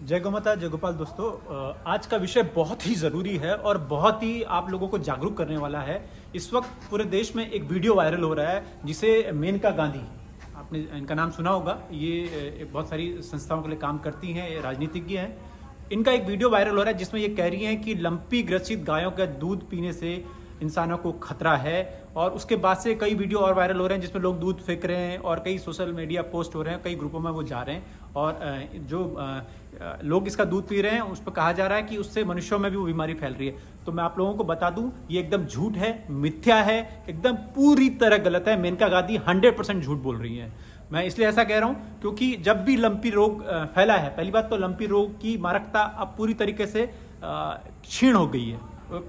जय गौ माता, जय गोपाल। दोस्तों, आज का विषय बहुत ही ज़रूरी है और बहुत ही आप लोगों को जागरूक करने वाला है। इस वक्त पूरे देश में एक वीडियो वायरल हो रहा है जिसे मेनका गांधी, आपने इनका नाम सुना होगा। ये बहुत सारी संस्थाओं के लिए काम करती हैं, ये राजनीतिज्ञ हैं। इनका एक वीडियो वायरल हो रहा है जिसमें ये कह रही हैं कि लंपी ग्रसित गायों का दूध पीने से इंसानों को खतरा है। और उसके बाद से कई वीडियो और वायरल हो रहे हैं जिसमें लोग दूध फेंक रहे हैं और कई सोशल मीडिया पोस्ट हो रहे हैं, कई ग्रुपों में वो जा रहे हैं और जो लोग इसका दूध पी रहे हैं उस पर कहा जा रहा है कि उससे मनुष्यों में भी वो बीमारी फैल रही है। तो मैं आप लोगों को बता दूं, ये एकदम झूठ है, मिथ्या है, एकदम पूरी तरह गलत है। मेनका गांधी 100% झूठ बोल रही है। मैं इसलिए ऐसा कह रहा हूं क्योंकि जब भी लंपी रोग फैला है, पहली बात तो लंपी रोग की मारकता अब पूरी तरीके से क्षीण हो गई है,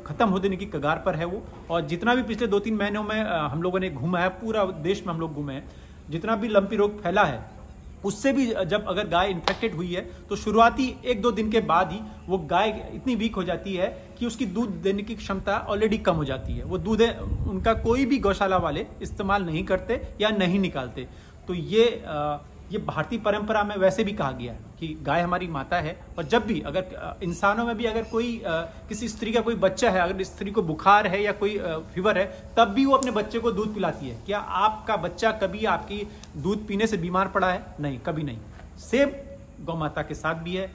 खत्म होने की कगार पर है वो। और जितना भी पिछले 2-3 महीनों में हम लोगों ने घूमा है, पूरा देश में हम लोग घूमे हैं, जितना भी लंपी रोग फैला है उससे भी जब अगर गाय इन्फेक्टेड हुई है तो शुरुआती 1-2 दिन के बाद ही वो गाय इतनी वीक हो जाती है कि उसकी दूध देने की क्षमता ऑलरेडी कम हो जाती है। वो दूध उनका कोई भी गौशाला वाले इस्तेमाल नहीं करते या नहीं निकालते। तो ये भारतीय परंपरा में वैसे भी कहा गया है कि गाय हमारी माता है। और जब भी अगर इंसानों में भी अगर कोई किसी स्त्री का कोई बच्चा है, अगर स्त्री को बुखार है या कोई फीवर है, तब भी वो अपने बच्चे को दूध पिलाती है। क्या आपका बच्चा कभी आपकी दूध पीने से बीमार पड़ा है? नहीं, कभी नहीं। सेम गौ माता के साथ भी है।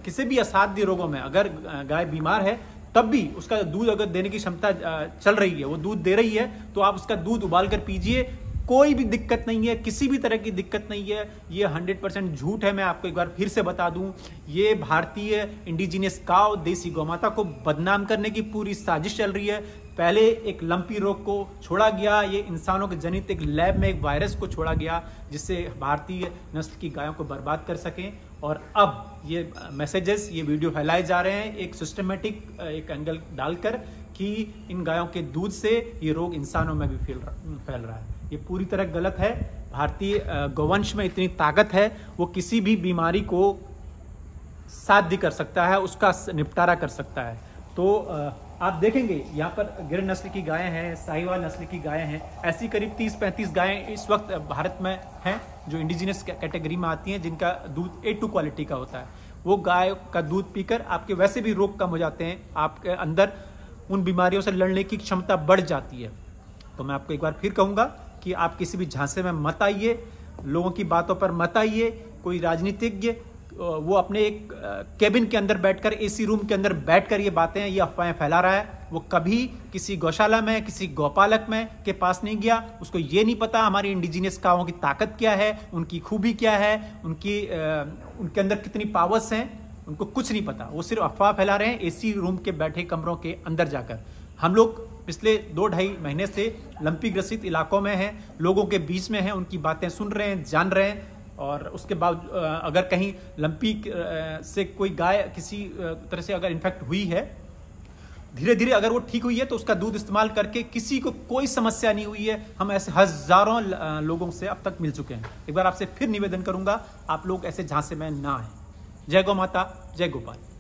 किसी भी असाध्य रोगों में अगर गाय बीमार है तब भी उसका दूध अगर देने की क्षमता चल रही है, वो दूध दे रही है, तो आप उसका दूध उबाल कर पीजिए, कोई भी दिक्कत नहीं है, किसी भी तरह की दिक्कत नहीं है। ये 100% झूठ है। मैं आपको एक बार फिर से बता दूं, ये भारतीय इंडिजिनियस काव, देसी गौमाता को बदनाम करने की पूरी साजिश चल रही है। पहले एक लंपी रोग को छोड़ा गया, ये इंसानों के जनित एक लैब में एक वायरस को छोड़ा गया जिससे भारतीय नस्ल की गायों को बर्बाद कर सकें। और अब ये मैसेजेस, ये वीडियो फैलाए जा रहे हैं एक सिस्टमेटिक एक एंगल डालकर कि इन गायों के दूध से ये रोग इंसानों में भी फैल रहा है। ये पूरी तरह गलत है। भारतीय गौवंश में इतनी ताकत है, वो किसी भी बीमारी को साध्य कर सकता है, उसका निपटारा कर सकता है। तो आप देखेंगे यहाँ पर गिर नस्ल की गायें हैं, साहिवाल नस्ल की गायें हैं, ऐसी करीब 30-35 गायें इस वक्त भारत में हैं जो इंडिजिनस कैटेगरी में आती हैं, जिनका दूध A2 क्वालिटी का होता है। वो गाय का दूध पीकर आपके वैसे भी रोग कम हो जाते हैं, आपके अंदर उन बीमारियों से लड़ने की क्षमता बढ़ जाती है। तो मैं आपको एक बार फिर कहूँगा कि आप किसी भी झांसे में मत आइए, लोगों की बातों पर मत आइए। कोई राजनीतिज्ञ वो अपने एक केबिन के अंदर बैठकर, एसी रूम के अंदर बैठकर ये बातें, ये अफवाहें फैला रहा है। वो कभी किसी गौशाला में, किसी गौपालक में के पास नहीं गया। उसको ये नहीं पता हमारी इंडिजिनियस कावों की ताकत क्या है, उनकी खूबी क्या है, उनके अंदर कितनी पावर्स हैं, उनको कुछ नहीं पता। वो सिर्फ अफवाह फैला रहे हैं एसी रूम के बैठे कमरों के अंदर जाकर। हम लोग पिछले 2-2.5 महीने से लंपी ग्रसित इलाकों में हैं, लोगों के बीच में हैं, उनकी बातें सुन रहे हैं, जान रहे हैं। और उसके बाद अगर कहीं लंपी से कोई गाय किसी तरह से अगर इन्फेक्ट हुई है, धीरे धीरे अगर वो ठीक हुई है तो उसका दूध इस्तेमाल करके किसी को कोई समस्या नहीं हुई है। हम ऐसे हजारों लोगों से अब तक मिल चुके हैं। एक बार आपसे फिर निवेदन करूंगा, आप लोग ऐसे झांसे में ना आए। जय गौ माता, जय गोपाल।